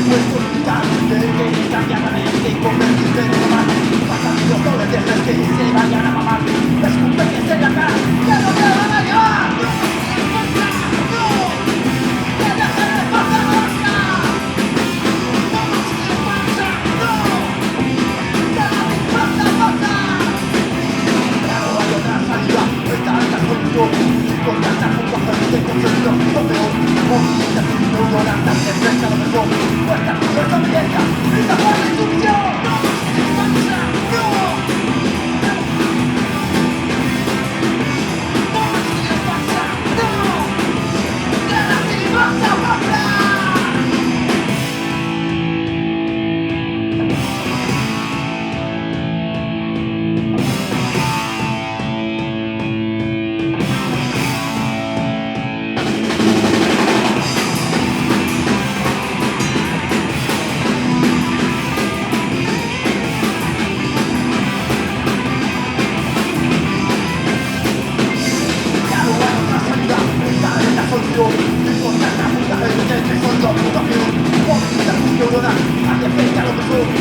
puedes olvidarte que extrañadamente convertirte en uno más. Pasan los dobles de que se vayan a mamar. Escúpeles en la cara, que no te van a llevar. Contactar con bajo el concepto lo peor. Movimientos neuronales que enfrentan lo mejor. Vuestra desobediencia, esta fue la instrucción. Neuronas, a defender lo que soy.